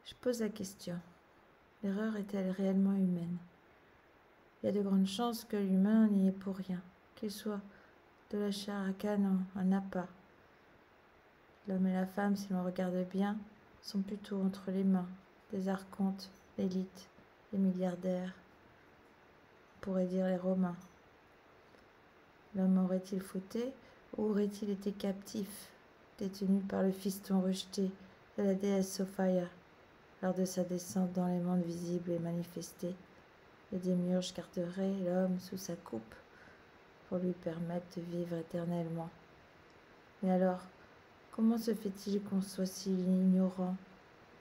Je pose la question. L'erreur est-elle réellement humaine? Il y a de grandes chances que l'humain n'y est pour rien, qu'il soit de la chair à canon, un appât. L'homme et la femme, si l'on regarde bien, sont plutôt entre les mains des archontes, l'élite, les milliardaires, on pourrait dire les Romains. L'homme aurait-il fauté ou aurait-il été captif, détenu par le fiston rejeté de la déesse Sophia lors de sa descente dans les mondes visibles et manifestés? Le démiurge garderait l'homme sous sa coupe pour lui permettre de vivre éternellement. Mais alors, comment se fait-il qu'on soit si ignorant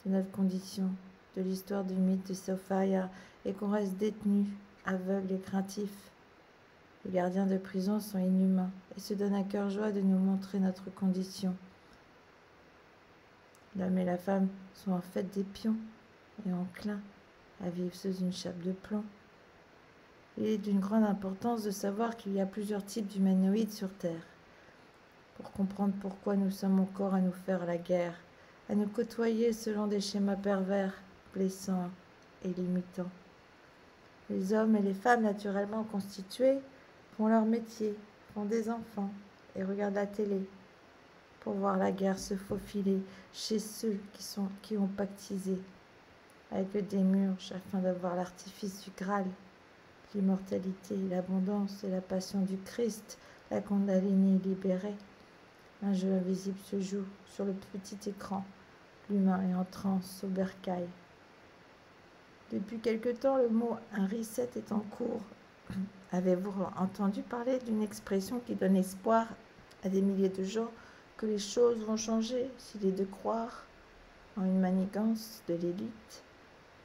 de notre condition, de l'histoire du mythe de Sophia, et qu'on reste détenu, aveugle et craintif? Les gardiens de prison sont inhumains et se donnent à cœur joie de nous montrer notre condition. L'homme et la femme sont en fait des pions et enclins à vivre sous une chape de plomb. Il est d'une grande importance de savoir qu'il y a plusieurs types d'humanoïdes sur Terre, pour comprendre pourquoi nous sommes encore à nous faire la guerre, à nous côtoyer selon des schémas pervers, blessants et limitants. Les hommes et les femmes naturellement constitués font leur métier, font des enfants et regardent la télé pour voir la guerre se faufiler chez ceux qui ont pactisé avec le démiurge afin d'avoir l'artifice du Graal, l'immortalité, l'abondance et la passion du Christ, la Kundalini libérée. Un jeu invisible se joue sur le petit écran. L'humain est en transe au bercail. Depuis quelque temps, le mot « un reset » est en cours. Avez-vous entendu parler d'une expression qui donne espoir à des milliers de gens que les choses vont changer s'il est de croire en une manigance de l'élite,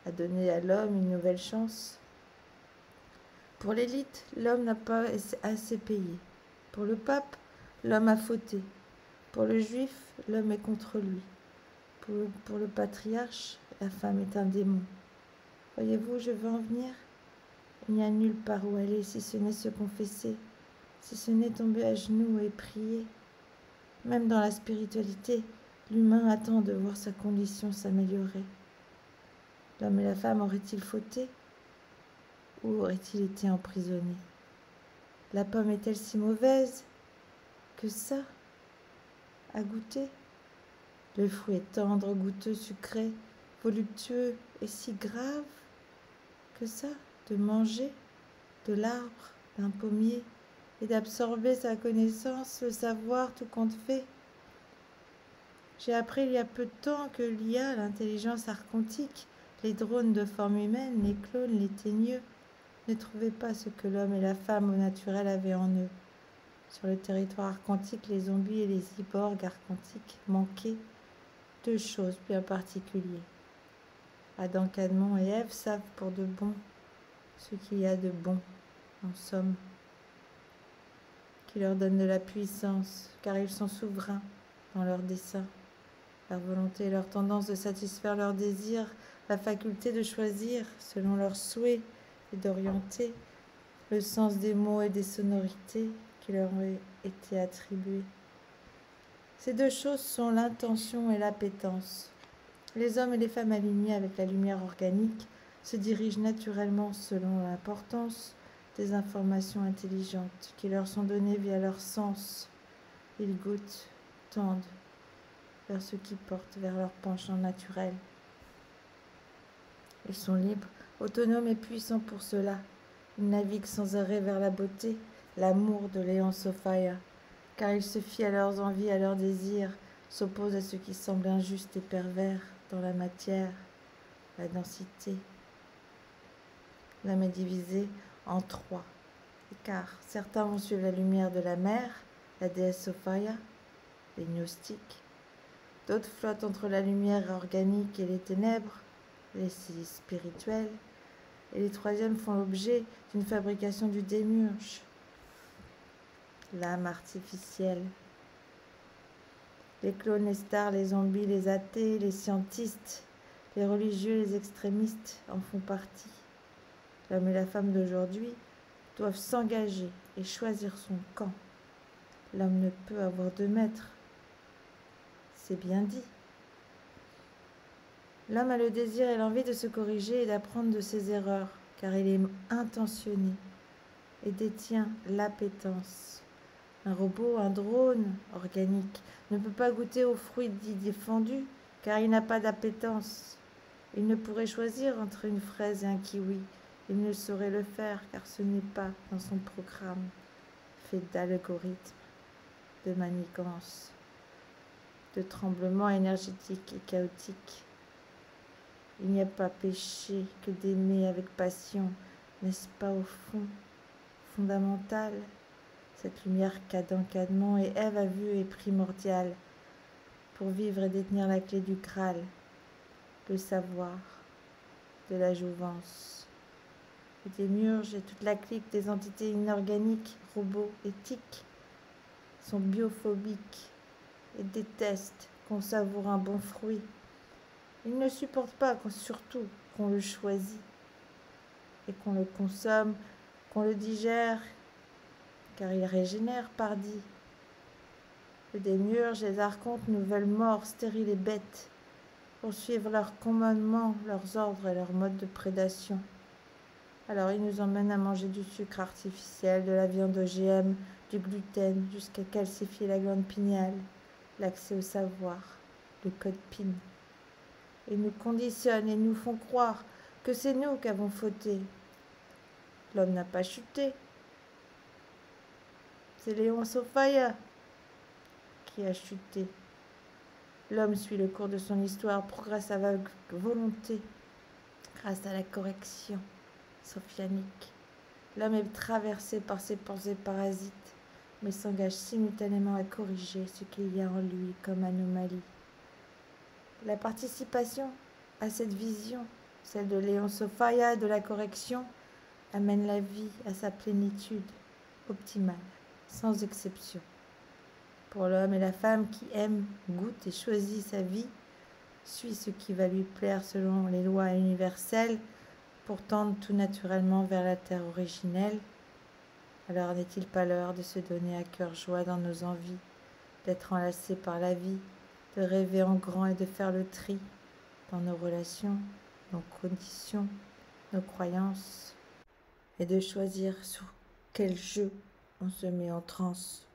à donner à l'homme une nouvelle chance? Pour l'élite, l'homme n'a pas assez payé. Pour le pape, l'homme a fauté. Pour le juif, l'homme est contre lui. Pour le patriarche, la femme est un démon. Voyez-vous où je veux en venir? Il n'y a nulle part où aller si ce n'est se confesser, si ce n'est tomber à genoux et prier. Même dans la spiritualité, l'humain attend de voir sa condition s'améliorer. L'homme et la femme auraient-ils fauté ou auraient-ils été emprisonnés? La pomme est-elle si mauvaise que ça à goûter? Le fruit est tendre, goûteux, sucré, voluptueux et si grave que ça de manger de l'arbre, d'un pommier et d'absorber sa connaissance, le savoir tout compte fait. J'ai appris il y a peu de temps que l'IA, l'intelligence archontique, les drones de forme humaine, les clones, les teigneux, ne trouvaient pas ce que l'homme et la femme au naturel avaient en eux. Sur le territoire archontique, les zombies et les cyborgs archontiques manquaient deux choses bien particulières. Adam, Cadmon et Ève savent pour de bon ce qu'il y a de bon, en somme, qui leur donne de la puissance, car ils sont souverains dans leurs desseins, leur volonté et leur tendance de satisfaire leurs désirs, la faculté de choisir selon leurs souhaits et d'orienter le sens des mots et des sonorités qui leur ont été attribués. Ces deux choses sont l'intention et l'appétence. Les hommes et les femmes alignés avec la lumière organique se dirigent naturellement selon l'importance des informations intelligentes qui leur sont données via leurs sens. Ils goûtent, tendent vers ce qui porte vers leur penchant naturel. Ils sont libres, autonomes et puissants pour cela. Ils naviguent sans arrêt vers la beauté, l'amour de Léon Sophia, car ils se fient à leurs envies, à leurs désirs, s'opposent à ce qui semble injuste et pervers dans la matière, la densité. L'homme est divisé en trois écarts. Certains vont suivre la lumière de la mer, la déesse Sophia, les gnostiques. D'autres flottent entre la lumière organique et les ténèbres, les spirituels. Et les troisièmes font l'objet d'une fabrication du démiurge, l'âme artificielle. Les clones, les stars, les zombies, les athées, les scientistes, les religieux, les extrémistes en font partie. L'homme et la femme d'aujourd'hui doivent s'engager et choisir son camp. L'homme ne peut avoir de maître. C'est bien dit. L'homme a le désir et l'envie de se corriger et d'apprendre de ses erreurs, car il est intentionné et détient l'appétence. Un robot, un drone organique, ne peut pas goûter aux fruits dits défendus, car il n'a pas d'appétence. Il ne pourrait choisir entre une fraise et un kiwi. Il ne saurait le faire, car ce n'est pas dans son programme, fait d'algorithmes, de manigances, de tremblements énergétiques et chaotiques. Il n'y a pas péché que d'aimer avec passion, n'est-ce pas au fond fondamental? Cette lumière qu'Adam Cadmon et Ève a vue est primordiale pour vivre et détenir la clé du Graal, le savoir, de la jouvence. Le démiurge et toute la clique des entités inorganiques, robots, éthiques, sont biophobiques et détestent qu'on savoure un bon fruit. Ils ne supportent pas surtout qu'on le choisit et qu'on le consomme, qu'on le digère, car il régénère, pardi. Le démiurge et les archontes nous veulent morts, stériles et bêtes, pour suivre leurs commandements, leurs ordres et leurs modes de prédation. Alors ils nous emmènent à manger du sucre artificiel, de la viande OGM, du gluten, jusqu'à calcifier la glande pinéale, l'accès au savoir, le code PIN. Ils nous conditionnent et nous font croire que c'est nous qui avons fauté. L'homme n'a pas chuté. C'est Léon Sofaya qui a chuté. L'homme suit le cours de son histoire, progresse à volonté, grâce à la correction sophianique. L'homme est traversé par ses pensées parasites, mais s'engage simultanément à corriger ce qu'il y a en lui comme anomalie. La participation à cette vision, celle de Léon Sofaya de la correction, amène la vie à sa plénitude optimale, sans exception. Pour l'homme et la femme qui aime, goûte et choisit sa vie, suit ce qui va lui plaire selon les lois universelles, pour tendre tout naturellement vers la terre originelle, alors n'est-il pas l'heure de se donner à cœur joie dans nos envies, d'être enlacés par la vie, de rêver en grand et de faire le tri dans nos relations, nos conditions, nos croyances, et de choisir sur quel jeu on se met en transe.